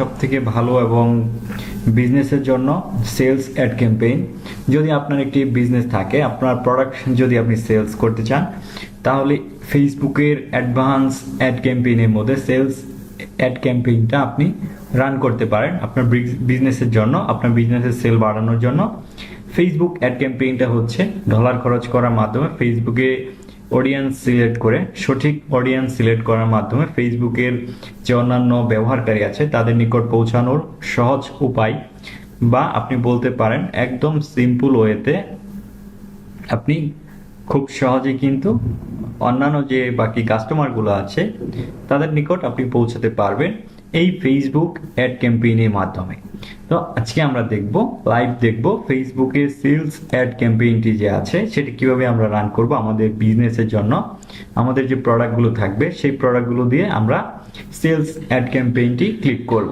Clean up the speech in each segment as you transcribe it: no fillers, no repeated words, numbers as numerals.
সবথেকে ভালো এবং বিজনেসের জন্য সেলস অ্যাড ক্যাম্পেইন। যদি আপনার একটি বিজনেস থাকে, আপনার প্রোডাক্ট যদি আপনি সেলস করতে চান, তাহলে ফেসবুকের অ্যাডভান্স অ্যাড ক্যাম্পেইনের মধ্যে সেলস অ্যাড ক্যাম্পেইনটা আপনি রান করতে পারেন আপনার বিজনেসের জন্য। আপনার বিজনেসের সেল বাড়ানোর জন্য ফেসবুক অ্যাড ক্যাম্পেইনটা হচ্ছে ডলার খরচ করার মাধ্যমে ফেসবুকে অডিয়েন্স সিলেক্ট করে, সঠিক অডিয়েন্স সিলেক্ট করার মাধ্যমে ফেসবুকের যে অন্যান্য ব্যবহারকারী আছে তাদের নিকট পৌঁছানোর সহজ উপায়, বা আপনি বলতে পারেন একদম সিম্পল ওয়েতে আপনি খুব সহজে কিন্তু অন্যান্য যে বাকি কাস্টমারগুলো আছে তাদের নিকট আপনি পৌঁছাতে পারবেন এই ফেসবুক অ্যাড ক্যাম্পেইনের মাধ্যমে। তো আজকে আমরা লাইভ দেখব ফেসবুকে সেলস অ্যাড ক্যাম্পেইনটি যে আছে সেটি কিভাবে আমরা রান করব আমাদের বিজনেসের জন্য। আমাদের যে প্রোডাক্টগুলো থাকবে সেই প্রোডাক্টগুলো দিয়ে আমরা সেলস অ্যাড ক্যাম্পেইনটি ক্লিক করব।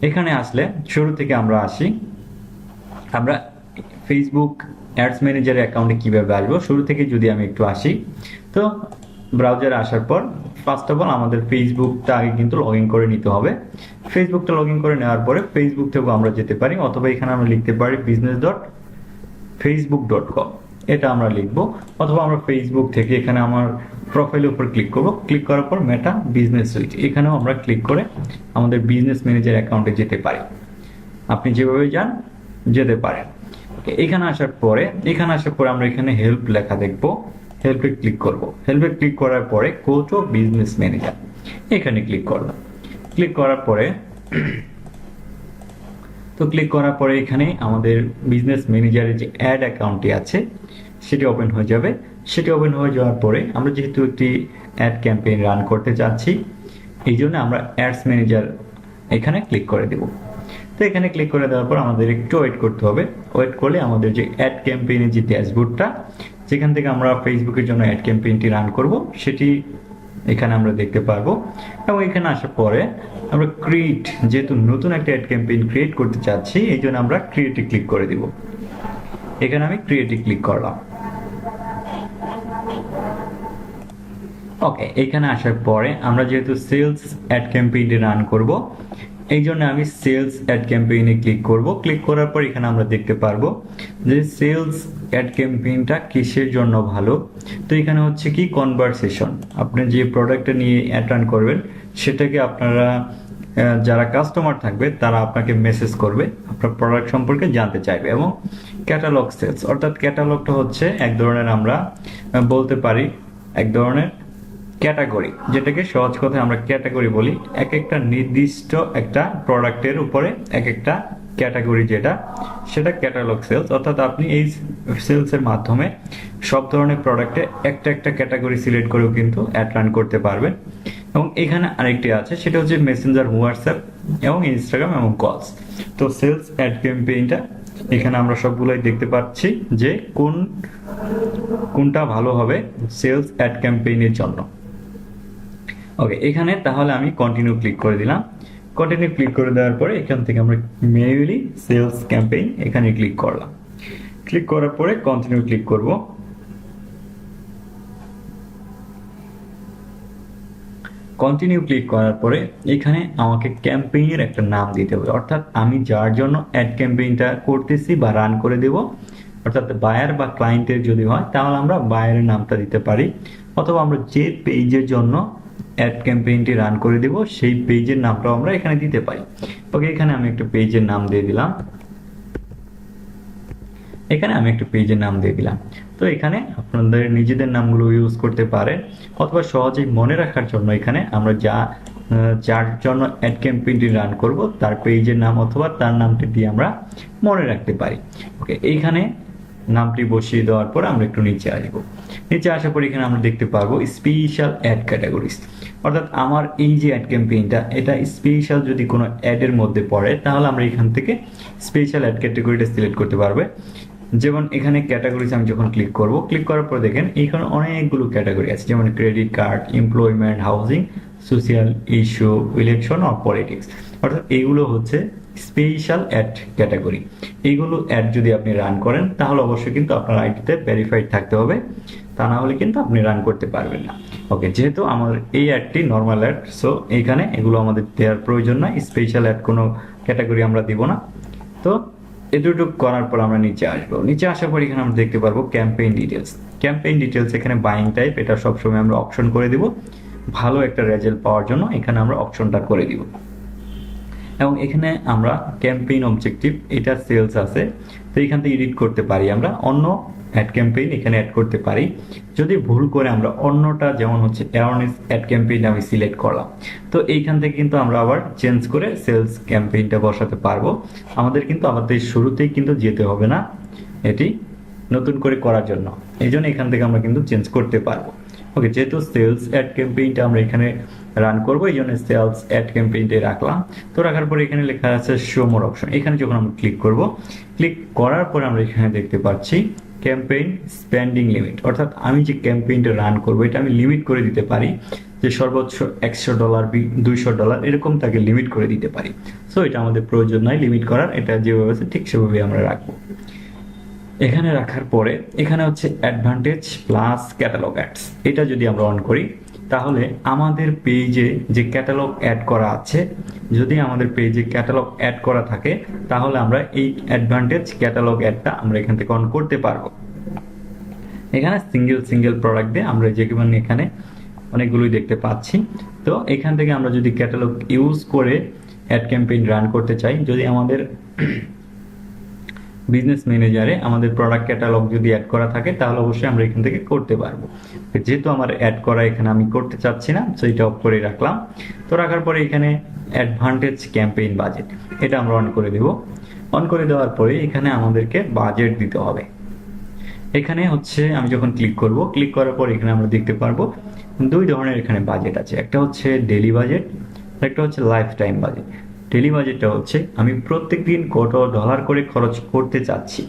এখানে আসলে শুরু থেকে আমরা আসি, আমরা ফেসবুক অ্যাডস ম্যানেজারের অ্যাকাউন্টে কিভাবে আসবো শুরু থেকে যদি আমি একটু আসি। তো ব্রাউজারে আসার পর ফার্স্ট অফ অল আমাদের ফেসবুকটা আগে কিন্তু লগ ইন করে নিতে হবে। ফেসবুকটা লগ ইন করে নেওয়ার পরে ফেসবুক থেকেও আমরা যেতে পারি, অথবা এখানে আমরা লিখতে পারি business.facebook.com, এটা আমরা লিখবো। অথবা আমরা ফেসবুক থেকে এখানে আমার প্রোফাইলের উপর ক্লিক করব, ক্লিক করার পর মেটা বিজনেস সুইট, এখানেও আমরা ক্লিক করে আমাদের বিজনেস ম্যানেজার অ্যাকাউন্টে যেতে পারি। আপনি যেভাবে যান যেতে পারেন। এখানে আসার পরে আমরা এখানে হেল্প লেখা দেখবো, হেল্পে ক্লিক করব। হেল্পে ক্লিক করার পরে গো টু বিজনেস ম্যানেজার, এখানে ক্লিক করলাম। ক্লিক করার পরে এখানে আমাদের বিজনেস ম্যানেজারের যে অ্যাড অ্যাকাউন্টটি আছে সেটি ওপেন হয়ে যাবে। সেটি ওপেন হয়ে যাওয়ার পরে আমরা যেহেতু একটি অ্যাড ক্যাম্পেইন রান করতে চাচ্ছি, এই জন্য আমরা অ্যাডস ম্যানেজার এখানে ক্লিক করে দেব। তো এখানে ক্লিক করে দেওয়ার পর আমাদের একটু ওয়েট করতে হবে। ওয়েট করলে আমাদের যে অ্যাড ক্যাম্পেইনের যে ড্যাশবোর্ডটা, যেখান থেকে আমরা ফেসবুকের জন্য অ্যাড ক্যাম্পেইনটি রান করব, সেটি এখানে আমরা দেখতে পারবো। এবং এখানে আসার পরে আমরা ক্রিয়েট, যেহেতু নতুন একটা অ্যাড ক্যাম্পেইন ক্রিয়েট করতে চাচ্ছি, এই জন্য আমরা ক্রিয়েটে ক্লিক করে দিব। এখানে আমি ক্রিয়েটে ক্লিক করলাম। ওকে, এখানে আসার পরে আমরা যেহেতু সেলস অ্যাড ক্যাম্পেইনটি রান করব, এই জন্য আমি সেলস অ্যাড ক্যাম্পেইনে ক্লিক করব। ক্লিক করার পর এখানে আমরা দেখতে পারবো যে সেলস অ্যাড ক্যাম্পেইনটা কিসের জন্য ভালো। তো এখানে হচ্ছে কি কনভারসেশন, আপনি যে প্রোডাক্টটা নিয়ে অ্যাড রান করবেন সেটাকে আপনারা যারা কাস্টমার থাকবে তারা আপনাকে মেসেজ করবে, আপনার প্রোডাক্ট সম্পর্কে জানতে চাইবে। এবং ক্যাটালগ সেলস, অর্থাৎ ক্যাটালগটা হচ্ছে এক ধরনের আমরা বলতে পারি এক ধরনের ক্যাটাগরি, যেটাকে সহজ কথায় আমরা ক্যাটাগরি বলি। এক একটা নির্দিষ্ট একটা প্রোডাক্টের উপরে এক একটা ক্যাটাগরি, সেটা ক্যাটালগ সেলস। অর্থাৎ আপনি এই সেলসের মাধ্যমে সব ধরনের প্রোডাক্টে একটা একটা ক্যাটাগরি সিলেক্ট করেও কিন্তু অ্যাড রান করতে পারবেন। এবং এখানে আরেকটি আছে, সেটা হচ্ছে মেসেঞ্জার, হোয়াটসঅ্যাপ এবং ইনস্টাগ্রাম এবং কলস। তো সেলস অ্যাড ক্যাম্পেইনটা এখানে আমরা সবগুলোই দেখতে পাচ্ছি যে কোনটা ভালো হবে সেলস অ্যাড ক্যাম্পেইনের জন্য। ওকে, এখানে তাহলে আমি কন্টিনিউ ক্লিক করে দিলাম। কন্টিনিউ ক্লিক করে দেওয়ার পরে এখান থেকে আমরা ম্যানুয়ালি সেলস ক্যাম্পেইন এখানে ক্লিক করলাম। ক্লিক করার পরে কন্টিনিউ ক্লিক করব। কন্টিনিউ ক্লিক করার পরে এখানে আমাকে ক্যাম্পেইনের একটা নাম দিতে হবে, অর্থাৎ আমি যার জন্য অ্যাড ক্যাম্পেইনটা করতেছি বা রান করে দেব, অর্থাৎ বায়ার বা ক্লায়েন্টের যদি হয় তাহলে আমরা বায়ারের নামটা দিতে পারি, অথবা আমরা যে পেজের জন্য অ্যাড ক্যাম্পেইনটি রান করে দেব সেই পেজের নামটাও আমরা এখানে দিতে পারি। ওকে, এখানে আমি একটা পেজের নাম দিয়ে দিলাম। তো এখানে আপনাদের নিজেদের নামগুলো ইউজ করতে পারেন, অথবা সহজেই মনে রাখার জন্য এখানে আমরা যার জন্য অ্যাড ক্যাম্পেইনটি রান করব তার পেজের নাম অথবা তার নামটি দিয়ে আমরা মনে রাখতে পারি। ওকে, এইখানে নামটি বসিয়ে দেওয়ার পর আমরা একটু নিচে আসবো। নিচে আসার পর এখানে আমরা দেখতে পারবো স্পেশাল অ্যাড ক্যাটাগরিজ, অর্থাৎ আমার এই যে অ্যাড ক্যাম্পেইনটা এটা স্পেশাল যদি কোনো অ্যাডের মধ্যে পড়ে তাহলে আমরা এখান থেকে স্পেশাল অ্যাড ক্যাটাগরিটা সিলেক্ট করতে পারবে। যেমন এখানে ক্যাটাগরিজ আমি যখন ক্লিক করব, ক্লিক করার পর দেখেন এখানে অনেকগুলো ক্যাটাগরি আছে, যেমন credit card, employment, housing, social issue, election আর পলিটিক্স। অর্থাৎ এইগুলো হচ্ছে স্পেশাল অ্যাড ক্যাটাগরি। এইগুলো অ্যাড যদি আপনি রান করেন তাহলে অবশ্যই কিন্তু আপনার আইডিতে ভেরিফাইড থাকতে হবে, তা না হলে কিন্তু আপনি রান করতে পারবেন না। ওকে, যেহেতু আমার এই অ্যাডটি নর্মাল অ্যাড, সো এইখানে এগুলো আমাদের দেওয়ার প্রয়োজন নাই, স্পেশাল অ্যাড কোনো ক্যাটাগরি আমরা দিব না। তো এটুকু করার পর আমরা নিচে আসবো। নিচে আসার পর এখানে আমরা দেখতে পারবো ক্যাম্পেইন ডিটেলস। ক্যাম্পেইন ডিটেলস এখানে বাইং টাইপ, এটা সবসময় আমরা অপশন করে দিব। ভালো একটা রেজাল্ট পাওয়ার জন্য এখানে আমরা অপশনটা করে দিব। এবং এখানে আমরা ক্যাম্পেইন অবজেক্টিভ, এটা সেলস আছে, তো এখান থেকে এডিট করতে পারি আমরা অন্য অ্যাড ক্যাম্পেইন এখানে অ্যাড করতে পারি। যদি ভুল করে আমরা অন্যটা, যেমন হচ্ছে অ্যাওয়ারনেস অ্যাড ক্যাম্পেইন আমি সিলেক্ট করলাম, তো এইখান থেকে কিন্তু আমরা আবার চেঞ্জ করে সেলস ক্যাম্পেইনটা বসাতে পারবো। আমাদের কিন্তু আমাদের শুরুতেই কিন্তু যেতে হবে না এটি নতুন করে করার জন্য, এই জন্য এখান থেকে আমরা কিন্তু চেঞ্জ করতে পারবো। ওকে, যেহেতু সেলস অ্যাড ক্যাম্পেইনটা আমরা এখানে রান করবো, এই জন্য সেলস অ্যাড ক্যাম্পেইনটাই রাখলাম। তো রাখার পরে এখানে লেখা আছে শো মোর অপশন, এখানে যখন আমরা ক্লিক করব, ক্লিক করার পরে আমরা এখানে দেখতে পাচ্ছি ক্যাম্পেইন স্পেন্ডিং লিমিট, অর্থাৎ আমি যে ক্যাম্পেইনটা রান করবো এটা আমি লিমিট করে দিতে পারি, যে সর্বোচ্চ $100 $200 এরকম তাকে লিমিট করে দিতে পারি। সো এটা আমাদের প্রয়োজন নাই লিমিট করার, এটা যেভাবে আছে ঠিক সেভাবে আমরা রাখবো। এখানে রাখার পরে এখানে হচ্ছে অ্যাডভান্টেজ প্লাস ক্যাটালগ অ্যাডস, এটা যদি আমরা অন করি তাহলে আমাদের পেজে যে ক্যাটালগ অ্যাড করা আছে, যদি আমাদের পেজে ক্যাটালগ অ্যাড করা থাকে তাহলে আমরা এই অ্যাডভান্টেজ ক্যাটালগ অ্যাডটা আমরা এখান থেকে অন করতে পারবো। এখানে সিঙ্গেল প্রোডাক্ট দিয়ে আমরা যেমন এখানে অনেকগুলোই দেখতে পাচ্ছি। তো এখান থেকে আমরা যদি ক্যাটালগ ইউজ করে অ্যাড ক্যাম্পেইন রান করতে চাই, যদি আমাদের বিজনেস ম্যানেজারে আমাদের প্রোডাক্ট ক্যাটালগ যদি অ্যাড করা থাকে তাহলে অবশ্যই আমরা এখান থেকে করতে পারবো। যেহেতু আমার অ্যাড করা এখানে আমি করতে চাচ্ছি না, সো এটা অফ করে রাখলাম। তো রাখার পরে এখানে অ্যাডভান্টেজ ক্যাম্পেইন বাজেট, এটা আমরা অন করে দেব। অন করে দেওয়ার পরে এখানে আমাদেরকে বাজেট দিতে হবে। এখানে হচ্ছে আমি যখন ক্লিক করব, ক্লিক করার পর এখানে আমরা দেখতে পারবো দুই ধরনের এখানে বাজেট আছে, একটা হচ্ছে ডেইলি বাজেট, একটা হচ্ছে লাইফ টাইম বাজেট। ডেইলি বাজেটটা হচ্ছে আমি প্রত্যেকদিন কত ডলার করে খরচ করতে চাচ্ছি।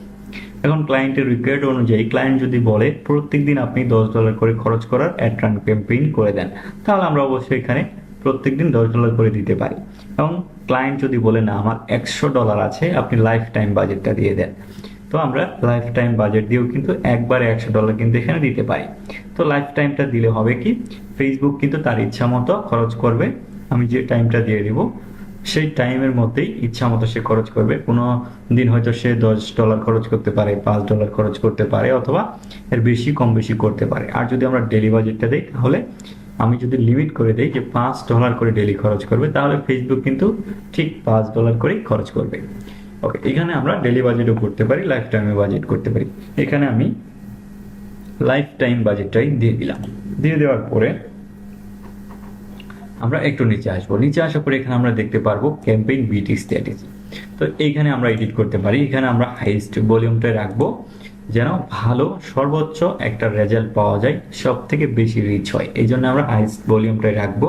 এখন ক্লায়েন্টের রিকোয়ার্ড অনুযায়ী ক্লায়েন্ট যদি বলে প্রত্যেকদিন আপনি $10 করে খরচ করার অ্যাড রান ক্যাম্পেইন করে দেন, তাহলে আমরা অবশ্যই এখানে প্রত্যেকদিন $10 করে দিতে পারি। এবং ক্লায়েন্ট যদি বলে না আমার $100 আছে, আপনি লাইফ টাইম বাজেটটা দিয়ে দেন, তো আমরা লাইফ টাইম বাজেট দিয়েও কিন্তু একবারে $100 কিন্তু এখানে দিতে পারি। তো লাইফ টাইমটা দিলে হবে কি, ফেসবুক কিন্তু তার ইচ্ছা মতো খরচ করবে, আমি যে টাইমটা দিয়ে দিব সেই টাইমের মধ্যেই ইচ্ছা মতো সে খরচ করবে। কোনো দিন হয়তো সে $10 খরচ করতে পারে, $5 খরচ করতে পারে, অথবা এর বেশি কম বেশি করতে পারে। আর যদি আমরা ডেলি বাজেটটা দিই, তাহলে আমি যদি লিমিট করে দিই যে $5 করে ডেলি খরচ করবে, তাহলে ফেসবুক কিন্তু ঠিক $5 করেই খরচ করবে। ওকে, এখানে আমরা ডেলি বাজেটও করতে পারি, লাইফ টাইমে বাজেট করতে পারি। এখানে আমি লাইফ টাইম বাজেটটাই দিয়ে দিলাম। দিয়ে দেওয়ার পরে আমরা একটু নিচে আসবো। নিচে আসার পরে এখানে আমরা দেখতে পারবো ক্যাম্পেইন বিটি স্ট্র্যাটেজি। তো এইখানে আমরা এডিট করতে পারি। এখানে আমরা হাইয়েস্ট ভলিউমটা রাখবো, যেন ভালো সর্বোচ্চ একটা রেজাল্ট পাওয়া যায়, সব থেকে বেশি রিচ হয়, এই জন্য আমরা হাইয়েস্ট ভলিউমটাই রাখবো।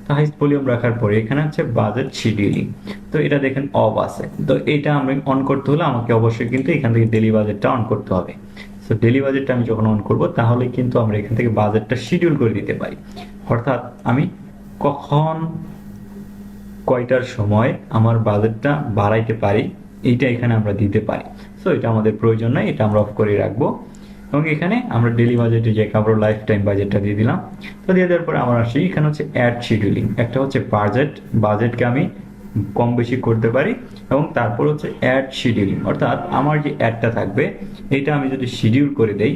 তো হাইয়েস্ট ভলিউম রাখার পরে এখানে হচ্ছে বাজেট শিডিউলিং, তো এটা দেখেন অফ আছে। তো এটা আমি অন করতে হলে আমাকে অবশ্যই কিন্তু এখান থেকে ডেলি বাজেটটা অন করতে হবে। সো ডেলি বাজেটটা আমি যখন অন করব, তাহলে কিন্তু আমরা এখান থেকে বাজেটটা শিডিউল করে দিতে পারি, অর্থাৎ আমি কখন কয়টার সময় আমার বাজেটটা বাড়াইতে পারি এইটা এখানে আমরা দিতে পারি। সো এটা আমাদের প্রয়োজন নাই, এটা আমরা অফ করে রাখবো। এবং এখানে আমরা ডেলি বাজেটে যে কাপড় লাইফ টাইম বাজেটটা দিয়ে দিলাম। তো দিয়ে দেওয়ার পরে আমরা আসি, এখানে হচ্ছে অ্যাড শিডিউলিং, একটা হচ্ছে বাজেটকে আমি কম বেশি করতে পারি, এবং তারপর হচ্ছে অ্যাড শিডিউলিং, অর্থাৎ আমার যে অ্যাডটা থাকবে এটা আমি যদি শিডিউল করে দেই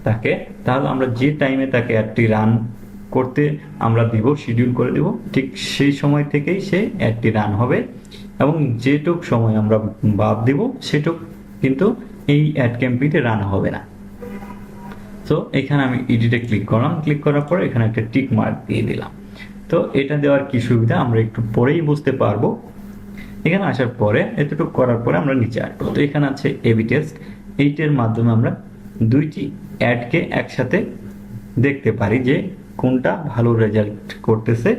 তাকে, তাহলে আমরা যে টাইমে তাকে অ্যাডটি রান করতে আমরা দিব, শিডিউল করে দেব, ঠিক সেই সময় থেকেই সে অ্যাডটি রান হবে। এবং যেটুক সময় আমরা বাদ দিব সেটুক কিন্তু এই অ্যাড ক্যাম্পেইনে রান হবে না। তো এখানে আমি এডিটে ক্লিক করলাম, ক্লিক করার পরে এখানে একটা টিক মার্ক দিয়ে দিলাম। তো এটা দেওয়ার কি সুবিধা আমরা একটু পরেই বুঝতে পারবো। এখানে আসার পরে এতটুকু করার পরে আমরা নিচে আসবো। তো এখানে আছে এবি টেস্ট, এইটার মাধ্যমে আমরা দুইটি অ্যাডকে একসাথে দেখতে পারি যে কোনটা ভালো রেজাল্ট করতেছে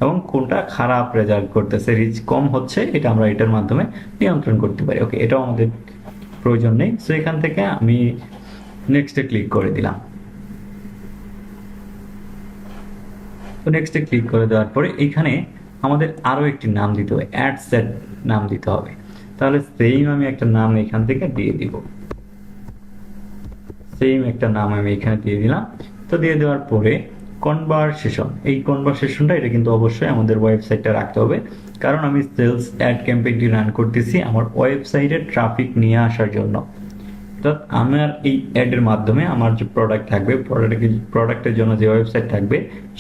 এবং কোনটা খারাপ রেজাল্ট করতেছে, রিচ কম হচ্ছে, এটা আমরা এটার মাধ্যমে নিয়ন্ত্রণ করতে পারি। ওকে, এটাও আমাদের প্রয়োজন নেই। সো এখান থেকে আমি নেক্সটে ক্লিক করে দিলাম। তো নেক্সটে ক্লিক করে দেওয়ার পরে এখানে আমাদের আরো একটি নাম দিতে হবে, অ্যাড সেট নাম দিতে হবে। তাহলে সেম আমি একটা নাম এখান থেকে দিয়ে দিব, সেম একটা নাম আমি এখানে দিয়ে দিলাম। তো দিয়ে দেওয়ার পরে কনভারসেশন, এই কনভারসেশনটা এটা কিন্তু অবশ্যই আমাদের ওয়েবসাইটে রাখতে হবে, কারণ আমি সেলস অ্যাড ক্যাম্পেইনটি রান করতেছি আমার ওয়েবসাইটে ট্রাফিক নিয়ে আসার জন্য। অর্থাৎ আমার এই অ্যাডের মাধ্যমে আমার যে প্রোডাক্ট থাকবে, প্রোডাক্টের জন্য যে ওয়েবসাইট থাকবে,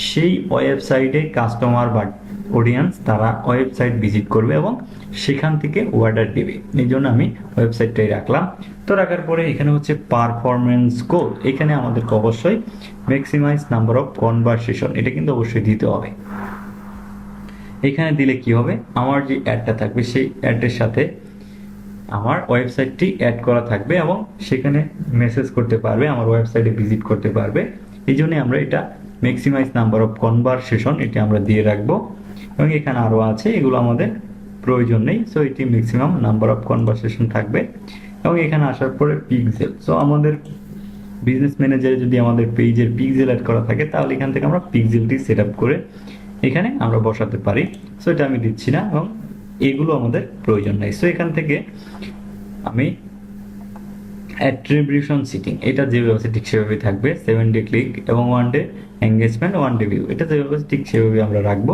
সেই ওয়েবসাইটে কাস্টমার বা অডিয়েন্স তারা ওয়েবসাইট ভিজিট করবে এবং সেখান থেকে অর্ডার দেবে। এই জন্য আমি ওয়েবসাইটটাই রাখলাম। তো রাখার পরে এখানে হচ্ছে পারফরমেন্স গোল, এখানে আমাদেরকে অবশ্যই ম্যাক্সিমাইজ নাম্বার অফ কনভারসেশন এটা কিন্তু অবশ্যই দিতে হবে। এখানে দিলে কি হবে, আমার যে অ্যাডটা থাকবে সেই অ্যাডের সাথে আমার ওয়েবসাইটটি অ্যাড করা থাকবে এবং সেখানে মেসেজ করতে পারবে, আমার ওয়েবসাইটে ভিজিট করতে পারবে। এই জন্যই আমরা এটা ম্যাক্সিমাইজ নাম্বার অফ কনভারসেশন এটা আমরা দিয়ে রাখবো। এবং এখানে আরও আছে, এগুলো আমাদের প্রয়োজন নেই। সো এটি ম্যাক্সিমাম নাম্বার অফ কনভারসেশন থাকবে। এবং এখানে আসার পরে পিক্সেল, সো আমাদের বিজনেস ম্যানেজারে যদি আমাদের পেজের পিক্সেল অ্যাড করা থাকে তাহলে এখান থেকে আমরা পিক্সেলটি সেট আপ করে এখানে আমরা বসাতে পারি। সো এটা আমি দিচ্ছি না এবং এগুলো আমাদের প্রয়োজন নাই। সো এখান থেকে আমি অ্যাট্রিবিউশন সিটিং এটা যেভাবে আছে ঠিক সেভাবেই থাকবে, 7 ডে ক্লিক এবং 1 ডে এঙ্গেজমেন্ট, 1 ডে ভিউ, এটা যেভাবে আছে ঠিক সেভাবে আমরা রাখবো।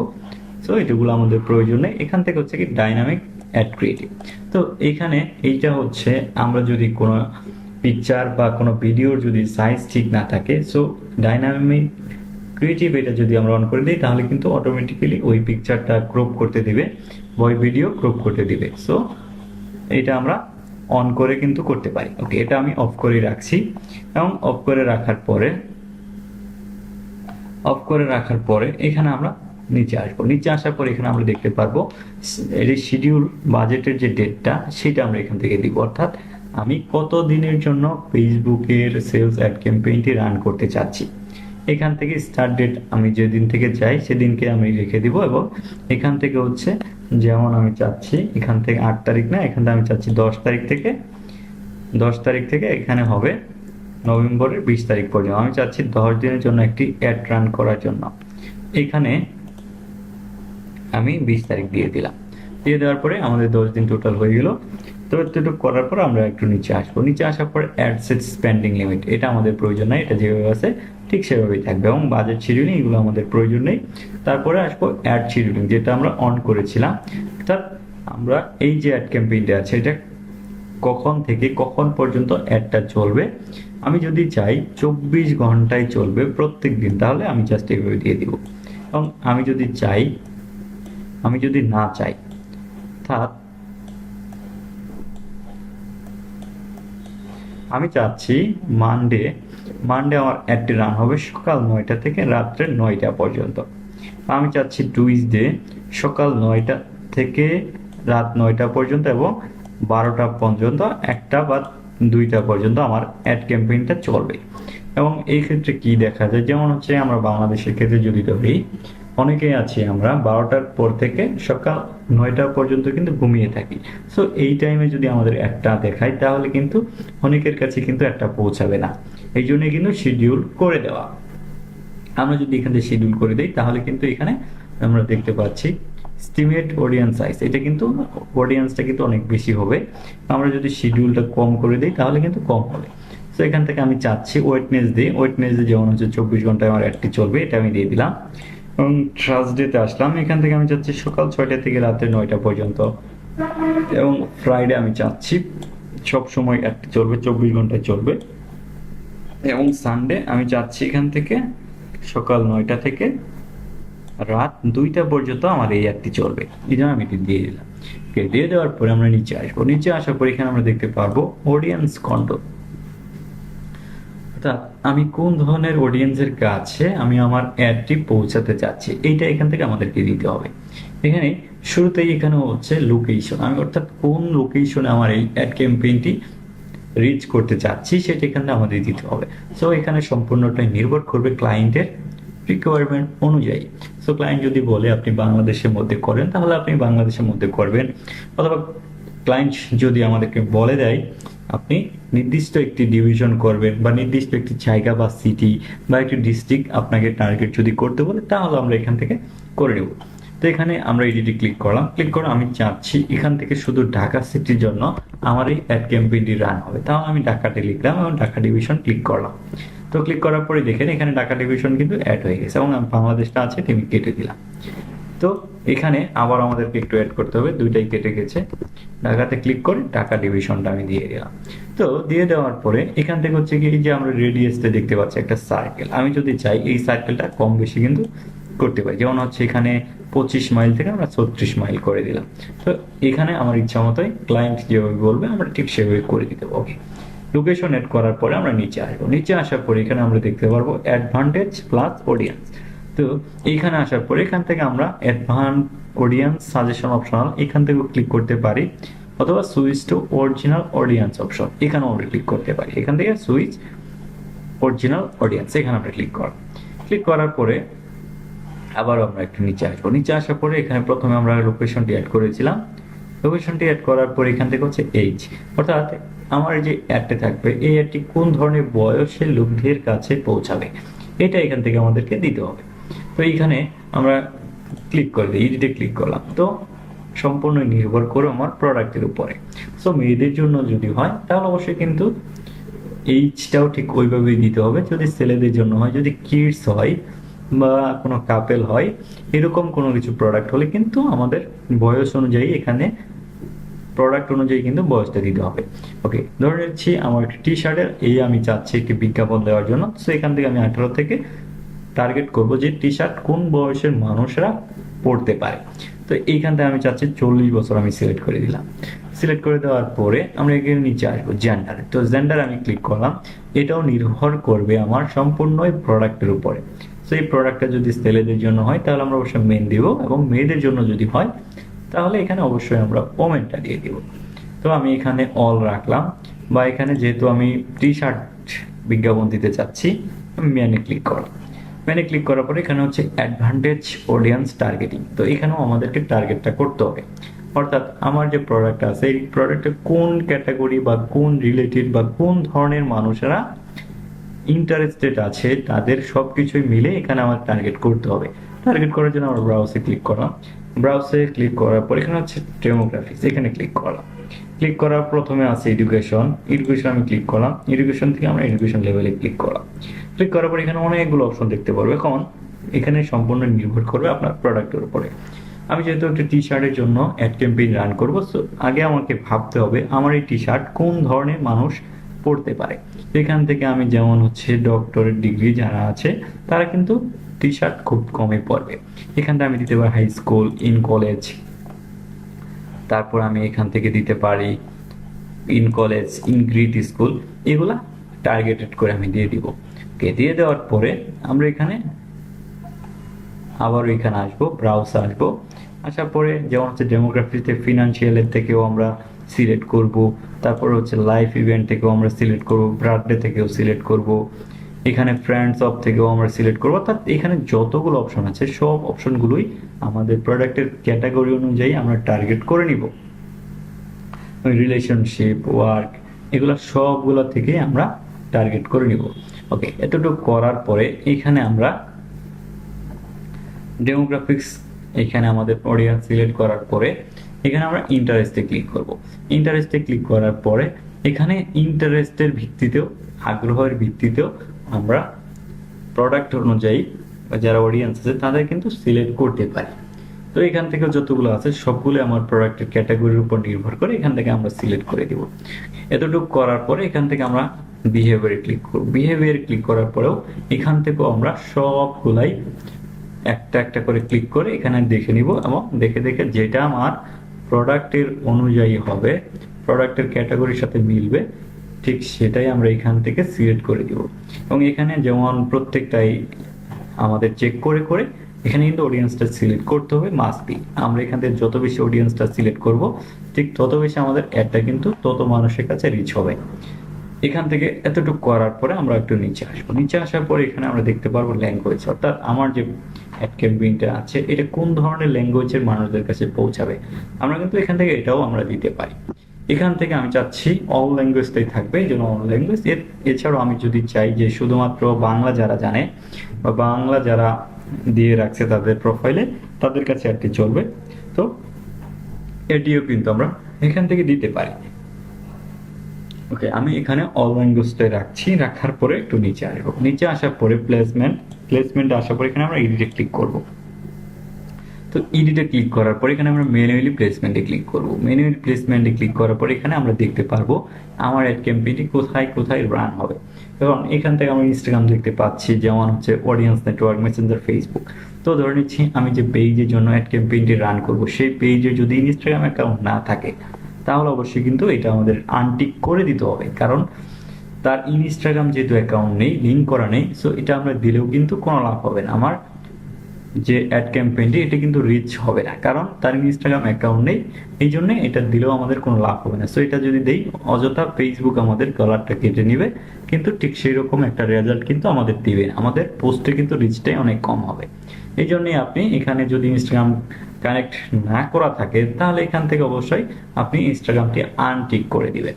সো এটাগুলো আমাদের প্রয়োজন নেই। এখান থেকে হচ্ছে কি ডাইনামিক অ্যাড ক্রিয়েটিভ, তো এখানে এইটা হচ্ছে আমরা যদি কোনো পিকচার বা কোনো ভিডিওর যদি সাইজ ঠিক না থাকে, সো ডাইনামিক ক্রিয়েটিভ এটা যদি আমরা অন করে দিই তাহলে কিন্তু অটোমেটিক্যালি ওই পিকচারটা ক্রপ করতে দিবে, ওই ভিডিও ক্রপ করতে দিবে। সো এটা আমরা অন করে কিন্তু করতে পারি। ওকে, এটা আমি অফ করে রাখছি। এবং অফ করে রাখার পরে এখানে আমরা নিচে আসবো। নিচে আসার পরে এখানে আমরা দেখতে পারবো এই শিডিউল বাজেটের যে ডেটটা সেটা আমরা এখান থেকে দিব, অর্থাৎ আমি কত দিনের জন্য ফেসবুকের সেলস অ্যাড ক্যাম্পেইনটি রান করতে চাচ্ছি। এখান থেকে স্টার্ট ডেট আমি যেদিন থেকে যাই সেদিনকে আমি রেখে দিব। এবং এখান থেকে হচ্ছে যেমন আমি চাচ্ছি এখান থেকে 8 তারিখ না, এখান থেকে আমি চাচ্ছি 10 তারিখ থেকে এখানে হবে নভেম্বরের 20 তারিখ পর্যন্ত। আমি চাচ্ছি 10 দিনের জন্য একটি অ্যাড রান করার জন্য। এখানে আমি 20 তারিখ দিয়ে দিলাম। দিয়ে দেওয়ার পরে আমাদের 10 দিন টোটাল হয়ে গেল। তো এতটুকু করার পর আমরা একটু নিচে আসবো। নিচে আসার পর অ্যাডসেট স্পেন্ডিং লিমিট এটা আমাদের প্রয়োজন নাই, এটা যেভাবে আছে ঠিক সেভাবেই থাকবে। এবং বাজেট শিডিউলিং এগুলো আমাদের প্রয়োজন নেই। তারপরে আসবো অ্যাড শিডিউলিং, যেটা আমরা অন করেছিলাম। অর্থাৎ আমরা এই যে অ্যাড ক্যাম্পেইনটা আছে এটা কখন থেকে কখন পর্যন্ত অ্যাডটা চলবে। আমি যদি চাই 24 ঘন্টায় চলবে প্রত্যেক দিন, তাহলে আমি জাস্ট এইভাবে দিয়ে দিব। এবং আমি যদি না চাই, অর্থাৎ আমি চাচ্ছি মানডে আমার অ্যাডটি রান হবে সকাল 9টা থেকে রাত্রে 9টা পর্যন্ত। আমি চাচ্ছি টুইসডে সকাল 9টা থেকে রাত 9টা পর্যন্ত এবং 12টা পর্যন্ত, 1টা বা 2টা পর্যন্ত আমার অ্যাড ক্যাম্পেইনটা চলবে। এবং এই ক্ষেত্রে কি দেখা যায়, যেমন হচ্ছে আমরা বাংলাদেশের ক্ষেত্রে যদি ধরি, অনেকেই আছি আমরা 12টার পর থেকে সকাল 9টা পর্যন্ত কিন্তু ঘুমিয়ে থাকি। সো এই টাইমে যদি আমাদের একটা দেখায় তাহলে কিন্তু অনেকের কাছে কিন্তু একটা পৌঁছাবে না। এই জন্য কিন্তু শিডিউল করে দেওয়া। আমরা যদি এখান থেকে শিডিউল করে দিই তাহলে কিন্তু এখানে আমরা দেখতে পাচ্ছি এস্টিমেট অডিয়েন্স সাইজ, এটা কিন্তু অডিয়েন্সটা কিন্তু অনেক বেশি হবে। আমরা যদি শিডিউলটা কম করে দিই তাহলে কিন্তু কম হবে। তো এখান থেকে আমি চাচ্ছি ওয়েটনেসডে যেমন হচ্ছে 24 ঘন্টায় আমার অ্যাডটি চলবে, এটা আমি দিয়ে দিলাম। এবং থার্সডেতে আসলাম, এখান থেকে আমি চাচ্ছি সকাল 6টা থেকে রাত্রে 9টা পর্যন্ত। এবং ফ্রাইডে আমি চাচ্ছি সব সময় অ্যাডটি চলবে, 24 ঘন্টায় চলবে। এবং সানডে আমি চাচ্ছি এখান থেকে সকাল 9টা থেকে রাত 2টা পর্যন্ত আমার এই অ্যাডটি চলবে। এই জন্য আমি এটি দিয়ে দিলাম। দিয়ে দেওয়ার পরে আমরা নিচে আসবো। নিচে আসার পর এখানে আমরা দেখতে পারবো অডিয়েন্স কন্ট্রোল, অর্থাৎ আমি কোন ধরনের অডিয়েন্সের কাছে আমি আমার অ্যাডটি পৌঁছাতে চাচ্ছি, এইটা এখান থেকে আমাদেরকে দিতে হবে। এখানে শুরুতেই এখানে হচ্ছে লোকেশন, আমি অর্থাৎ কোন লোকেশনে আমার এই অ্যাড ক্যাম্পেইনটি রিচ করতে চাচ্ছি সেটা এখানে আমাদের দিতে হবে। সো এখানে সম্পূর্ণটাই নির্ভর করবে ক্লায়েন্টের রিকোয়ারমেন্ট অনুযায়ী। সো ক্লায়েন্ট যদি বলে আপনি বাংলাদেশের মধ্যে করেন তাহলে আপনি বাংলাদেশের মধ্যে করবেন, অথবা ক্লায়েন্ট যদি আমাদেরকে বলে দেয় আপনি নির্দিষ্ট একটি ডিভিশন করবেন বা নির্দিষ্ট একটি জায়গা বা সিটি বা একটি ডিস্ট্রিক্ট আপনাকে টার্গেট যদি করতে বলে তাহলে আমরা এখান থেকে করে নেব। তো এখানে আমরা এডিটে ক্লিক করলাম। ক্লিক করে আমি চাচ্ছি এখান থেকে শুধু ঢাকা সিটির জন্য আমার এই অ্যাড ক্যাম্পেইনটি রান হবে, তাহলে আমি ঢাকাতে লিখলাম এবং ঢাকা ডিভিশন ক্লিক করলাম। তো ক্লিক করার পরে দেখেন এখানে ঢাকা ডিভিশন কিন্তু অ্যাড হয়ে গেছে এবং বাংলাদেশটা আছে আমি কেটে দিলাম। তো এখানে আবার আমাদেরকে একটু অ্যাড করতে হবে, দুইটাই কেটে গেছে। ঢাকাতে ক্লিক করে ঢাকা ডিভিশনটা আমি দিয়ে দিলাম। তো দিয়ে দেওয়ার পরে এখান থেকে হচ্ছে কি যে আমরা রেডিয়াসটা দেখতে পাচ্ছি একটা সার্কেল, আমি যদি চাই এই সার্কেলটা কম বেশি কিন্তু করতে পারি। যেমন হচ্ছে এখানে 25 মাইল থেকে আমরা 36 মাইল করে দিলাম। তো এখানে আমার ইচ্ছা মতোই ক্লায়েন্ট যেভাবে বলবে আমরা ঠিক সেভাবে করে দিতে পারবো। লোকেশন এড করার পরে আমরা নিচে আসবো, নিচে আসার পরে এখানে আমরা দেখতে পারবো অ্যাডভান্টেজ প্লাস অডিয়েন্স। তো এইখানে আসার পরে এখান থেকে আমরা অ্যাডভান্স অডিয়েন্স সাজেশন অপশনাল এখান থেকে ক্লিক করতে পারি, অথবা switch to original audience option এখানেও আমরা ক্লিক করতে পারি। এখান থেকে সুইচ অরিজিনাল অডিয়েন্স এখানে আমরা ক্লিক করার পরে আবার আমরা একটু নিচে আসবো, নিচে আসার পরে এখানে প্রথমে আমরা লোকেশনটি অ্যাড করেছিলাম, লোকেশনটি অ্যাড করার পরে এখান থেকে হচ্ছে এইজ, অর্থাৎ আমার যে অ্যাডটি থাকবে এই অ্যাডটি কোন ধরনের বয়সের লোকদের কাছে পৌঁছাবে এটা এখান থেকে আমাদেরকে দিতে হবে। তো এইখানে আমরা ক্লিক করে দিই, এডিটে ক্লিক করলাম। তো সম্পূর্ণ নির্ভর করে আমার প্রোডাক্টের উপরে। সো মেয়েদের জন্য যদি হয় তাহলে অবশ্যই কিন্তু এইজটাও ঠিক ওইভাবেই দিতে হবে। যদি ছেলেদের জন্য হয়, যদি কিডস হয় বা কোনো কাপেল হয়, এরকম কোনো কিছু প্রোডাক্ট হলে কিন্তু আমাদের বয়স অনুযায়ী এখানে প্রোডাক্ট অনুযায়ী কিন্তু বয়সটা দিতে হবে। ওকে, ধরে নিচ্ছি আমার একটা টি শার্টের আমি চাচ্ছি একটি বিজ্ঞাপন দেওয়ার জন্য। সো এখান থেকে আমি 18 থেকে টার্গেট করব যে টি শার্ট কোন বয়সের মানুষরা পড়তে পারে। তো এইখান থেকে আমি চাচ্ছি 40 বছর আমি সিলেক্ট করে দিলাম। সিলেক্ট করে দেওয়ার পরে আমরা এখানে নিচে আসবো জেন্ডারে। তো জেন্ডার আমি ক্লিক করলাম, এটাও নির্ভর করবে আমার সম্পূর্ণই প্রোডাক্টের উপরে। তো এই প্রোডাক্টটা যদি ছেলেদের জন্য হয় তাহলে আমরা অবশ্যই মেন দিব, এবং মেয়েদের জন্য যদি হয় তাহলে এখানে অবশ্যই আমরা ওমেনটা দিয়ে দিব। তো আমি এখানে অল রাখলাম, বা এখানে যেহেতু আমি টি শার্ট বিজ্ঞাপন দিতে চাচ্ছি আমি মেনে ক্লিক করলাম। মেনে ক্লিক করার পরে এখানে হচ্ছে অ্যাডভান্টেজ অডিয়েন্স টার্গেটিং। তো এখানেও আমাদেরকে টার্গেটটা করতে হবে, অর্থাৎ আমার যে প্রোডাক্ট আছে এই প্রোডাক্টে কোন ক্যাটাগরি বা কোন রিলেটেড বা কোন ধরনের মানুষেরা ইন্টারেস্টেড আছে তাদের সবকিছুই মিলে এখানে আমার টার্গেট করতে হবে। টার্গেট করার জন্য আমরা ব্রাউজে ক্লিক করলাম, ব্রাউজে ক্লিক করার পর এখানে হচ্ছে ডেমোগ্রাফিক্স, এখানে ক্লিক করলাম। ক্লিক করার প্রথমে আছে এডুকেশন আমি ক্লিক করলাম। এডুকেশন থেকে আমরা এডুকেশন লেভেলে ক্লিক করলাম। ক্লিক করার পর এখানে অনেকগুলো অপশন দেখতে পারবো। এখন এখানে সম্পূর্ণ নির্ভর করবে আপনার প্রোডাক্টের উপরে। আমি যেহেতু একটা টি শার্টের জন্য অ্যাড ক্যাম্পেইন রান করবো, সো আগে আমাকে ভাবতে হবে আমার এই টি শার্ট কোন ধরনের মানুষ পড়তে পারে। এখান থেকে আমি যেমন হচ্ছে ডক্টরের ডিগ্রি যারা আছে তারা কিন্তু টি শার্ট খুব কমই পড়বে। এখান থেকে আমি দিতে পারি হাই স্কুল, ইন কলেজ, তারপর আমি এখান থেকে দিতে পারি in college, in grid school, এগুলা টার্গেটেড করে আমি দিয়ে দিব। ওকে, দিয়ে দেওয়ার পরে আমরা এখানে আবার এখানে আসবো, ব্রাউজ আসবো। আসার পরে যেমন হচ্ছে ডেমোগ্রাফিতে ফিনান্সিয়ালের থেকেও আমরা সিলেক্ট করব, তারপর হচ্ছে লাইফ ইভেন্ট থেকেও আমরা সিলেক্ট করব, বার্থডে থেকেও সিলেক্ট করব, এখানে ফ্রেন্ডস অফ থেকেও আমরা সিলেক্ট করব। অর্থাৎ এখানে যতগুলো অপশন আছে সব অপশনগুলোই আমাদের প্রোডাক্টের ক্যাটাগরি অনুযায়ী আমরা টার্গেট করে নিব। রিলেশনশিপ, ওয়ার্ক, এগুলো সবগুলো থেকে আমরা টার্গেট করে নিব। ওকে, এতটুকু করার পরে এখানে আমরা ডেমোগ্রাফিক্স, এখানে আমাদের অডিয়েন্স সিলেক্ট করার পরে এখানে আমরা ইন্টারেস্টে ক্লিক করব। ইন্টারেস্টে ক্লিক করার পরে এখানে ইন্টারেস্টের ভিত্তিতেও, আগ্রহের ভিত্তিতেও আমরা প্রোডাক্ট অনুযায়ী যারা অডিয়েন্স আছে তাদের কিন্তু সিলেক্ট করতে পারি। তো এখান থেকে যতগুলো আছে সবগুলো আমার প্রোডাক্টের ক্যাটাগরির উপর নির্ভর করে এখান থেকে আমরা সিলেক্ট করে দিব। এতটুকু করার পরে এখান থেকে আমরা বিহেভিয়ারে ক্লিক করব। বিহেভিয়ারে ক্লিক করার পরেও এখান থেকেও আমরা সবগুলাই একটা একটা করে ক্লিক করে এখানে দেখে নিব, এবং দেখে দেখে যেটা আমার প্রোডাক্টের অনুযায়ী হবে, প্রোডাক্টের ক্যাটাগরির সাথে মিলবে, ঠিক সেটাই আমরা এখান থেকে সিলেক্ট করে দিব। এবং এখানে যেমন প্রত্যেকটাই আমাদের চেক করে করে এখানে কিন্তু অডিয়েন্সটা সিলেক্ট করতে হবে, মাস্ট বি। আমরা এখান থেকে যত বেশি অডিয়েন্সটা সিলেক্ট করব ঠিক তত বেশি আমাদের অ্যাডটা কিন্তু তত মানুষের কাছে রিচ হবে। এখান থেকে এতটুকু করার পরে আমরা একটু নিচে আসবো। নিচে আসার পরে এখানে আমরা দেখতে পারবো ল্যাঙ্গুয়েজ, অর্থাৎ আমার যে অ্যাড ক্যাম্পেইনটা আছে এটা কোন ধরনের ল্যাঙ্গুয়েজের মানুষদের কাছে পৌঁছাবে। আমরা কিন্তু এখান থেকে এটাও আমরা দিতে পারি। এখান থেকে আমি চাচ্ছি অল ল্যাঙ্গুয়েজটাই থাকবে, এই জন্য অল ল্যাঙ্গুয়েজ। এছাড়াও আমি যদি চাই যে শুধুমাত্র বাংলা যারা জানে বা বাংলা যারা দিয়ে রাখছে তাদের প্রোফাইলে তাদের কাছে অ্যাডটি চলবে, তো এটিও কিন্তু আমরা এখান থেকে দিতে পারি। ওকে, আমি এখানে অল ল্যাঙ্গুয়েজটা রাখছি, রাখার পরে একটু নিচে আসবো, নিচে আসার পরে প্লেসমেন্ট আসার পরে এখানে আমরা এডিটে ক্লিক করব। তো এডিটে ক্লিক করার পরে এখানে আমরা ম্যানুয়ালি প্লেসমেন্টে ক্লিক করব। ম্যানুয়ালি প্লেসমেন্টে ক্লিক করার পরে এখানে আমরা দেখতে পারবো আমার অ্যাড ক্যাম্পেইনটি কোথায় কোথায় রান হবে। এবং এখান থেকে আমরা ইনস্টাগ্রাম দেখতে পাচ্ছি, যেমন হচ্ছে অডিয়েন্স নেটওয়ার্ক, মেসেঞ্জার, ফেসবুক। তো ধরে নিচ্ছি আমি যে পেজের জন্য অ্যাড ক্যাম্পেইনটি রান করব, সেই পেজে যদি ইনস্টাগ্রাম অ্যাকাউন্ট না থাকে, তাহলে অবশ্যই কিন্তু এটা আমাদের আনটিক করে দিতে হবে, কারণ তার ইনস্টাগ্রাম যেহেতু অ্যাকাউন্ট নেই, লিঙ্ক করা নেই, সো এটা আমরা দিলেও কিন্তু কোনো লাভ হবে না। আমার যে অ্যাড ক্যাম্পেইনটি এটা কিন্তু রিচ হবে না, কারণ তার ইনস্টাগ্রাম অ্যাকাউন্ট নেই, এই জন্য এটা দিলেও আমাদের কোনো লাভ হবে না। সো এটা যদি দেই, অযথা ফেসবুক আমাদের ডলারটা কেটে নিবে, কিন্তু ঠিক সেই রকম একটা রেজাল্ট কিন্তু আমাদের দিবে না, আমাদের পোস্টে কিন্তু রিচটাই অনেক কম হবে। এই জন্যই আপনি এখানে যদি ইনস্টাগ্রাম কানেক্ট না করা থাকে, তাহলে এখান থেকে অবশ্যই আপনি ইনস্টাগ্রামটি আনটিক করে দিবেন।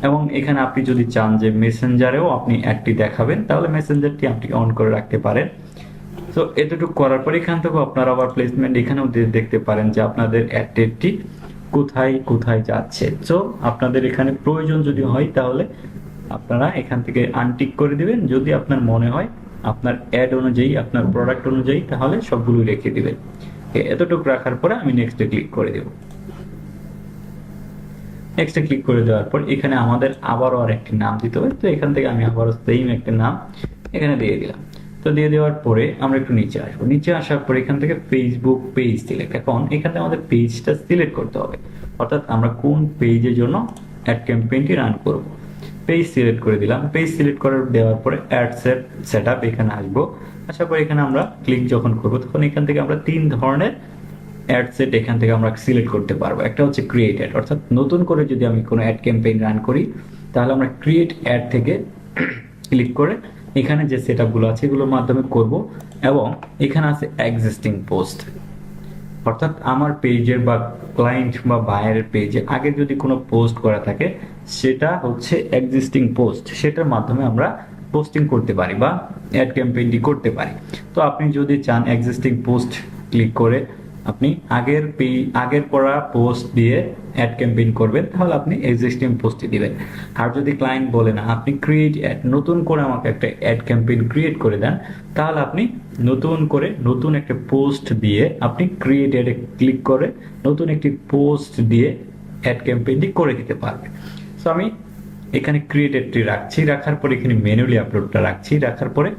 এবং এখানে আপনি যদি চান যে মেসেঞ্জারেও আপনি অ্যাডটি দেখাবেন, তাহলে মেসেঞ্জারটি আপনি অন করে রাখতে পারেন। তো এতটুকু করার পর এখান থেকে আপনারা আবার প্লেসমেন্ট এখানেও দেখতে পারেন যে আপনাদের অ্যাডটি কোথায় কোথায় যাচ্ছে। তো আপনাদের এখানে প্রয়োজন যদি হয়, তাহলে আপনারা এখান থেকে আনটিক করে দিবেন। যদি আপনার মনে হয় আপনার অ্যাড অনুযায়ী, আপনার প্রোডাক্ট অনুযায়ী, তাহলে সবগুলো রেখে দিবেন। এতটুকু রাখার পরে আমি নেক্সটে ক্লিক করে দেব। নেক্সটে ক্লিক করে দেওয়ার পর এখানে আমাদের আবারও আরেকটি নাম দিতে হবে। তো এখান থেকে আমি আবারও সেম একটা নাম এখানে দিয়ে দিলাম। তো দিয়ে দেওয়ার পরে আমরা একটু নিচে আসবো। নিচে আসার পরে এখান থেকে ফেসবুক পেজ সিলেক্ট। এখন এখানে আমাদের পেজটা সিলেক্ট করতে হবে, অর্থাৎ আমরা কোন পেজের জন্য অ্যাড ক্যাম্পেইনটি রান করব। পেজ সিলেক্ট করে দিলাম। পেজ সিলেক্ট করে দেওয়ার পরে অ্যাড সেট আপ এখানে আসবো। আসার পরে এখানে আমরা ক্লিক যখন করব, তখন এখান থেকে আমরা 3 ধরনের অ্যাড সেট এখান থেকে আমরা সিলেক্ট করতে পারবো। একটা হচ্ছে ক্রিয়েট অ্যাড, অর্থাৎ নতুন করে যদি আমি কোনো অ্যাড ক্যাম্পেইন রান করি, তাহলে আমরা ক্রিয়েট অ্যাড থেকে ক্লিক করে এখানে যে সেটআপগুলো আছে এগুলোর মাধ্যমে করব। এবং এখানে আছে এক্সিস্টিং পোস্ট, অর্থাৎ আমার পেজের বা ক্লায়েন্ট বা বায়ারের পেজে আগে যদি কোনো পোস্ট করা থাকে, সেটা হচ্ছে এক্সিস্টিং পোস্ট, সেটার মাধ্যমে আমরা পোস্টিং করতে পারি বা অ্যাড ক্যাম্পেইনটি করতে পারি। তো আপনি যদি চান এক্সিস্টিং পোস্ট ক্লিক করে আপনি আগের করা পোস্ট দিয়ে অ্যাড ক্যাম্পেইন করবেন, তাহলে আপনি এক্সিস্টিং পোস্টই দিবেন। আর যদি ক্লায়েন্ট বলে না আপনি ক্রিয়েট অ্যাড, নতুন করে আমাকে একটা অ্যাড ক্যাম্পেইন ক্রিয়েট করে দেন, তাহলে আপনি নতুন করে নতুন একটা পোস্ট দিয়ে আপনি ক্রিয়েট অ্যাডে ক্লিক করে নতুন একটি পোস্ট দিয়ে অ্যাড ক্যাম্পেইনটি করে দিতে পারবেন। সো আমি এখানে ক্রিয়েটেডটি রাখছি, রাখার পরে এখানে ম্যানুয়ালি আপলোডটা রাখছি, রাখার পরে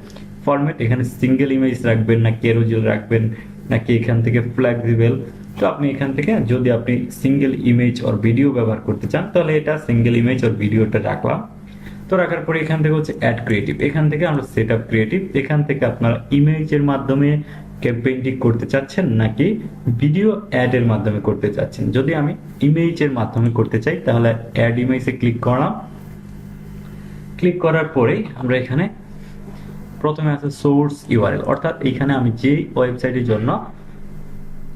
ফরম্যাট এখানে সিঙ্গেল ইমেজ রাখবেন না ক্যারোজেল রাখবেন নাকি এখান থেকে ফ্লেক্সিবল। তো আপনি এখান থেকে যদি আপনি সিঙ্গেল ইমেজ অর ভিডিও ব্যবহার করতে চান, তাহলে এটা সিঙ্গেল ইমেজ অর ভিডিওটা রাখলাম। তো রাখার পরে এখান থেকে হচ্ছে অ্যাড ক্রিয়েটিভ, এখান থেকে আমরা সেট আপ ক্রিয়েটিভ, এখান থেকে আপনারা ইমেজের মাধ্যমে ক্যাম্পেইনটি করতে চাচ্ছেন নাকি ভিডিও অ্যাড এর মাধ্যমে করতে চাচ্ছেন। যদি আমি ইমেজের মাধ্যমে করতে চাই, তাহলে অ্যাড ইমেজে ক্লিক করলাম। ক্লিক করার পরেই আমরা এখানে প্রথমে আছে সোর্স ইউআরএল, অর্থাৎ এখানে আমি যে ওয়েবসাইটের জন্য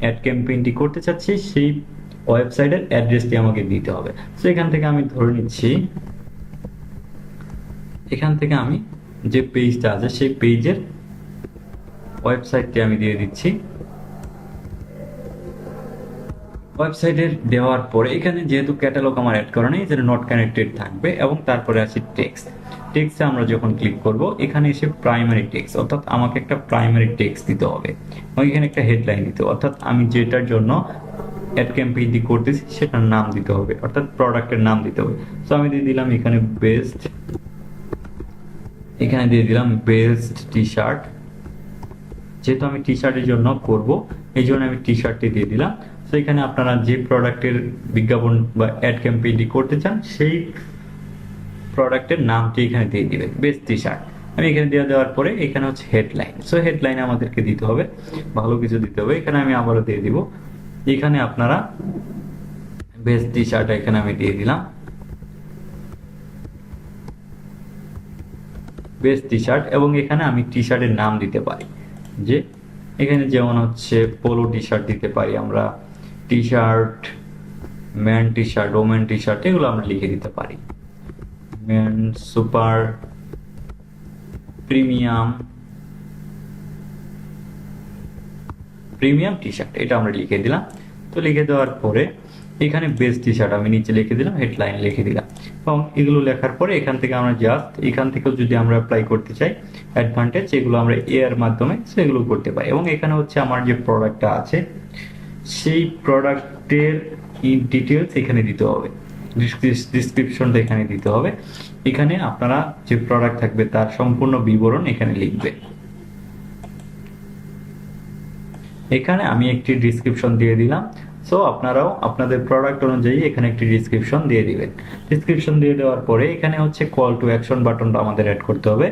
অ্যাড ক্যাম্পেইনটি করতে চাচ্ছি সেই ওয়েবসাইটের অ্যাড্রেসটি আমাকে দিতে হবে। সো এখান থেকে আমি ধরে নিচ্ছি, এখান থেকে আমি যে পেজটা আছে সেই পেজের ওয়েবসাইটটি আমি দিয়ে দিচ্ছি। ওয়েবসাইটের দেওয়ার পরে এখানে যেহেতু ক্যাটালগ আমার অ্যাড করা নেই, যেটা নট কানেক্টেড থাকবে, এবং তারপরে আছে টেক্সট। টেক্সটে আমরা যখন ক্লিক করব, এখানে এসে প্রাইমারি টেক্সট, অর্থাৎ আমাকে একটা প্রাইমারি টেক্সট দিতে হবে এবং এখানে একটা হেডলাইন দিতে হবে, অর্থাৎ আমি যেটার জন্য অ্যাড ক্যাম্পেইনটি করতেছি সেটার নাম দিতে হবে, অর্থাৎ প্রোডাক্টের নাম দিতে হবে। সো আমি দিয়ে দিলাম এখানে বেস্ট, এখানে দিয়ে দিলাম বেস্ট টি শার্ট। যেহেতু আমি টি শার্টের জন্য করব, এই জন্য আমি টি শার্টটি দিয়ে দিলাম। তো এখানে আপনারা যে প্রোডাক্টের বিজ্ঞাপন বা অ্যাড ক্যাম্পেইনটি করতে চান সেই প্রোডাক্টের নামটি এখানে দিয়ে দিবেন, বেস্ট টি শার্ট। আমি এখানে দিয়ে দেওয়ার পরে এখানে হচ্ছে হেডলাইন। সো হেডলাইন আমাদেরকে দিতে হবে, ভালো কিছু দিতে হবে। এখানে আমি আবারও দিয়ে দিব, এখানে আপনারা বেস্ট টি শার্ট এখানে আমি দিয়ে দিলাম, বেস্ট টি শার্ট। এবং এখানে আমি টি শার্টের নাম দিতে পারি, যে এখানে যেমন হচ্ছে পোলো টি শার্ট দিতে পারি আমরা, T shirt, man T shirt, women T shirt, এগুলো আমরা লিখে দিতে পারি। Man super premium T shirt, এটা আমরা লিখে দিলাম। তো তো লিখে দেওয়ার পরে এখানে বেস্ট টি শার্ট আমি নিচে লিখে দিলাম, হেডলাইন লিখে দিলাম, এবং এগুলো লেখার পরে এখান থেকে আমরা জাস্ট এখান থেকেও যদি আমরা অ্যাপ্লাই করতে চাই অ্যাডভান্টেজ, এগুলো আমরা এর মাধ্যমে সেগুলো করতে পারি। এবং এখানে হচ্ছে আমার যে প্রোডাক্টটা আছে সেই প্রোডাক্টের ডিটেলস এখানে দিতে হবে, ডিসক্রিপশনটা এখানে দিতে হবে। এখানে আপনারা যে প্রোডাক্ট থাকবে তার সম্পূর্ণ বিবরণ এখানে লিখবে। এখানে আমি একটি ডিসক্রিপশন দিয়ে দিলাম। সো আপনারাও আপনাদের প্রোডাক্ট অনুযায়ী এখানে একটি ডিসক্রিপশন দিয়ে দিবেন। ডিসক্রিপশন দিয়ে দেওয়ার পরে এখানে হচ্ছে কল টু অ্যাকশন বাটনটা আমাদের অ্যাড করতে হবে।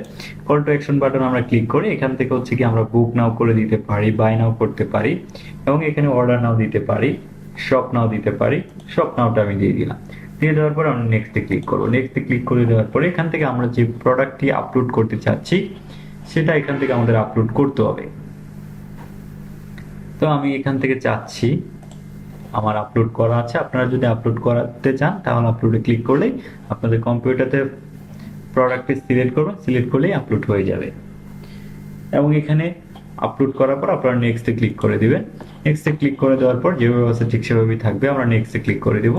কল টু অ্যাকশন বাটন আমরা ক্লিক করে এখান থেকে হচ্ছে কি আমরা বুক নাও করে দিতে পারি, বাই নাও করতে পারি, এবং এখানে অর্ডার নাও দিতে পারি, শপ নাও দিতে পারি। শপ নাওটা আমি দিয়ে দিলাম। দিয়ে দেওয়ার পর আমরা নেক্সটে ক্লিক করবো। নেক্সটে ক্লিক করে দেওয়ার পরে এখান থেকে আমরা যে প্রোডাক্টটি আপলোড করতে চাচ্ছি সেটা এখান থেকে আমাদের আপলোড করতে হবে। তো আমি এখান থেকে চাচ্ছি আমার আপলোড করা আছে। আপনারা যদি আপলোড করাতে চান তাহলে আপলোডে ক্লিক করলেই আপনাদের কম্পিউটারে প্রোডাক্টটি সিলেক্ট করবেন, সিলেক্ট করলেই আপলোড হয়ে যাবে। এবং এখানে আপলোড করার পর আপনারা নেক্সটে ক্লিক করে দিবেন। নেক্সটে ক্লিক করে দেওয়ার পর যেভাবে আছে ঠিক সেভাবেই থাকবে। আমরা নেক্সটে ক্লিক করে দেব।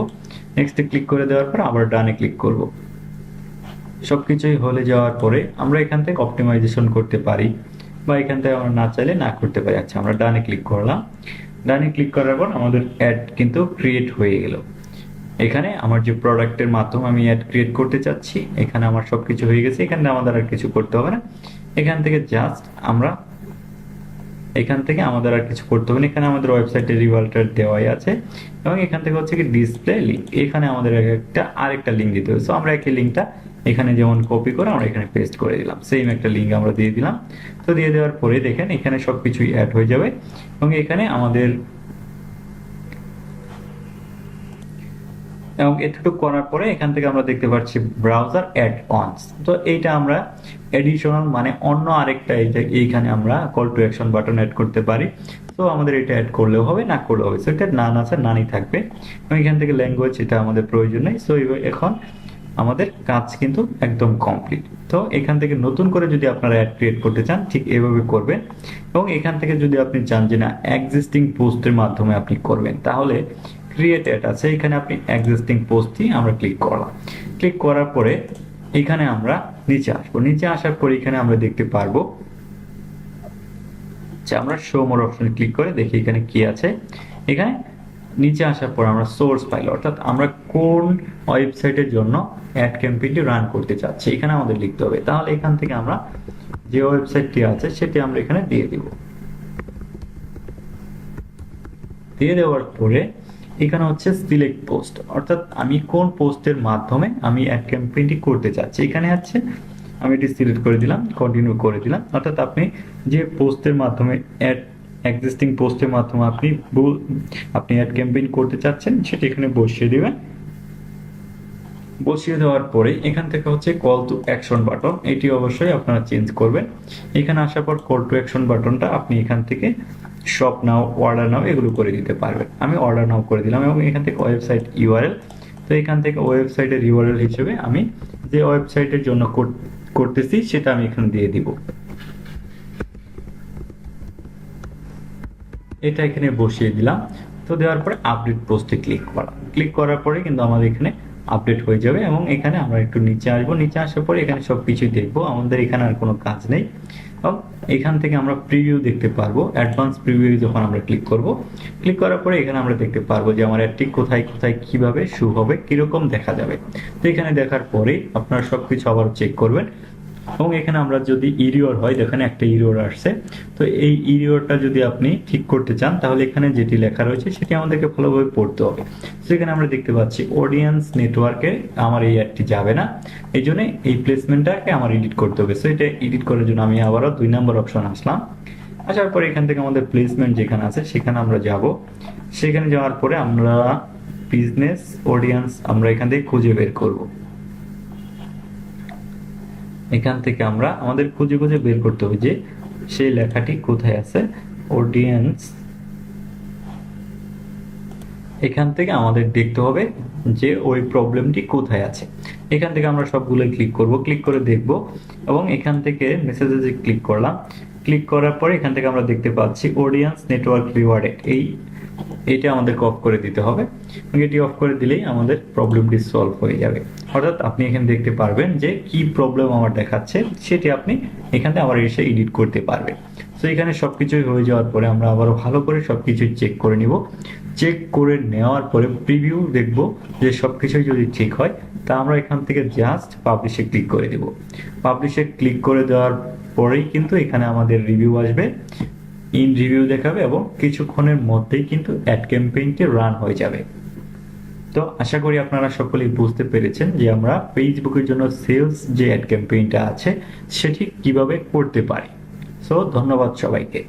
নেক্সটে ক্লিক করে দেওয়ার পর আবার ডানে ক্লিক করব। সবকিছুই হলে যাওয়ার পরে আমরা এখান থেকে অপটিমাইজেশন করতে পারি, বা এখান থেকে আমরা না চাইলে না করতে পারি। আচ্ছা, আমরা ডানে ক্লিক করলাম। ডানে ক্লিক করার পর আমাদের অ্যাড কিন্তু ক্রিয়েট হয়ে গেল। এখানে আমার যে প্রোডাক্টের মাধ্যমে আমি অ্যাড ক্রিয়েট করতে চাচ্ছি এখানে আমার সবকিছু হয়ে গেছে। এখানে আমাদের আর কিছু করতে হবে না। এখান থেকে জাস্ট আমরা আমাদের আর কিছু করতে হবে না। এখানে আমাদের ওয়েবসাইটের রিভাল্টার দেওয়াই আছে, এবং এখান থেকে হচ্ছে কি ডিসপ্লে লিঙ্ক, এখানে আমাদের আরেকটা লিঙ্ক দিতে হবে। সো আমরা একই লিঙ্কটা এখানে যেমন কপি করে আমরা এখানে পেস্ট করে দিলাম, সেম একটা লিঙ্ক আমরা দিয়ে দিলাম। তো দিয়ে দেওয়ার পরে দেখেন এখানে সবকিছুই অ্যাড হয়ে যাবে। এবং এখানে আমাদের এবং এতটুকু করার পরে এখান থেকে আমরা দেখতে পাচ্ছি ব্রাউজার অ্যাড অনস। তো এইটা আমরা এডিশনাল মানে অন্য আরেকটা এইখানে আমরা call to action button add করতে পারি। তো আমাদের এটা অ্যাড করলেও হবে, না করলেও হবে। সো এটা নান আছে, নানই থাকবে। এবং এখান থেকে ল্যাঙ্গুয়েজ এটা আমাদের প্রয়োজন নেই। সো এখন আমাদের কাজ কিন্তু একদম কমপ্লিট। তো এখান থেকে নতুন করে যদি আপনারা অ্যাড ক্রিয়েট করতে চান ঠিক এভাবে করবেন। এবং এখান থেকে যদি আপনি চান যে না এক্সিস্টিং পোস্টের মাধ্যমে আপনি করবেন তাহলে ক্রিয়েট অ্যাড আছে, এখানে আপনি এক্সিস্টিং পোস্টই আমরা ক্লিক করলাম। ক্লিক করার পরে এখানে আমরা নিচে আসবো। নিচে আসার পরে এখানে আমরা দেখতে পারবো যে আমরা শো মোর অপশনে ক্লিক করে দেখি এখানে কি আছে। এখানে নিচে আসার পর আমরা সোর্স ফাইল, অর্থাৎ আমরা কোন ওয়েবসাইটের জন্য অ্যাড ক্যাম্পেইনটি রান করতে চাচ্ছি এখানে আমাদের লিখতে হবে। তাহলে এখান থেকে আমরা যে ওয়েবসাইটটি আছে সেটি আমরা এখানে দিয়ে দিব। দিয়ে দেওয়ার পরে এখানে হচ্ছে সিলেক্ট পোস্ট, অর্থাৎ আমি কোন পোস্টের মাধ্যমে আমি অ্যাড ক্যাম্পেইনটি করতে চাচ্ছি এখানে আছে। আমি এটি সিলেক্ট করে দিলাম, কন্টিনিউ করে দিলাম। অর্থাৎ আপনি যে পোস্টের মাধ্যমে এক্সিস্টিং পোস্টের মাধ্যমে আপনি অ্যাড ক্যাম্পেইন করতে চাচ্ছেন সেটা এখানে বসিয়ে দিবেন। বসিয়ে দেওয়ার পরে এখান থেকে হচ্ছে কল টু অ্যাকশন বাটন, এটি অবশ্যই আপনারা চেঞ্জ করবেন। এখানে আসার পর কল টু অ্যাকশন বাটনটা আপনি এখান থেকে শপ নাও, অর্ডার নাও এগুলো করে দিতে পারবেন। আমি অর্ডার নাও করে দিলাম। এবং এখান থেকে ওয়েবসাইট ইউআরএল, তো এখান থেকে ওয়েবসাইটের ইউআরএল হিসেবে আমি যে ওয়েবসাইটের জন্য করতেছি সেটা আমি এখানে দিয়ে দিব। এটা এখানে বসিয়ে দিলাম। তো দেওয়ার পরে আপডেট পোস্টে ক্লিক করা, ক্লিক করার পরে কিন্তু আমাদের এখানে আপডেট হয়ে যাবে। এবং এখানে আমরা একটু নিচে আসবো। নিচে আসার পরে এখানে সবকিছুই দেখবো, আমাদের এখানে আর কোনো কাজ নেই। এবং এখান থেকে আমরা প্রিভিউ দেখতে পারবো। অ্যাডভান্স প্রিভিউ যখন আমরা ক্লিক করব, ক্লিক করার পরে এখানে আমরা দেখতে পারবো যে আমার অ্যাডটি কোথায় কোথায় কিভাবে শো হবে, কিরকম দেখা যাবে। তো এখানে দেখার পরে আপনারা সবকিছু আবার চেক করবেন। এবং এখানে আমরা যদি ইরিওর হয়, দেখেন একটা ইরিওর আসছে। তো এই ইরিওরটা যদি আপনি ঠিক করতে চান তাহলে এখানে যেটি লেখা রয়েছে সেটি আমাদেরকে ভালোভাবে পড়তে হবে। সেখানে আমরা দেখতে পাচ্ছি অডিয়েন্স নেটওয়ার্কে আমার এই অ্যাডটি যাবে না, এই জন্য এই প্লেসমেন্টটাকে আমার এডিট করতে হবে। সো এটা এডিট করার জন্য আমি আবারও 2 নম্বর অপশন আসলাম। আসার পরে এখান থেকে আমাদের প্লেসমেন্ট যেখানে আছে সেখানে আমরা যাব। সেখানে যাওয়ার পরে আমরা বিজনেস অডিয়েন্স আমরা এখান থেকে খুঁজে বের করব। এখান থেকে আমরা আমাদের খুঁজে খুঁজে বের করতে হবে যে সেই লেখাটি কোথায় আছে। অডিয়েন্স, এখান থেকে আমাদের দেখতে হবে যে ওই প্রবলেমটি কোথায় আছে। এখান থেকে আমরা সবগুলো ক্লিক করব, ক্লিক করে দেখব। এবং এখান থেকে মেসেজে ক্লিক করলাম। ক্লিক করার পরে এখান থেকে আমরা দেখতে পাচ্ছি অডিয়েন্স নেটওয়ার্ক রিওয়ার্ডেড, এই এটা আমাদেরকে অফ করে দিতে হবে। এটি অফ করে দিলেই আমাদের প্রবলেমটি সলভ হয়ে যাবে। অর্থাৎ আপনি এখানে দেখতে পারবেন যে কি প্রবলেম আমার দেখাচ্ছে, সেটি আপনি এখানে আবার এসে এডিট করতে পারবেন। তো এখানে সবকিছুই হয়ে যাওয়ার পরে আমরা আবারও ভালো করে সবকিছু চেক করে নিব। চেক করে নেওয়ার পরে প্রিভিউ দেখব যে সবকিছুই যদি ঠিক হয়, তা আমরা এখান থেকে জাস্ট পাবলিশে ক্লিক করে দেব। পাবলিশে ক্লিক করে দেওয়ার পরেই কিন্তু এখানে আমাদের রিভিউ আসবে, ইন রিভিউ দেখাবে এবং কিছুক্ষণের মধ্যেই কিন্তু অ্যাড ক্যাম্পেইনটি রান হয়ে যাবে। তো আশা করি আপনারা সকলেই বুঝতে পেরেছেন যে আমরা ফেসবুকের জন্য সেলস যে অ্যাড ক্যাম্পেইনটা আছে সেটি কিভাবে করতে পারি। সো ধন্যবাদ সবাইকে।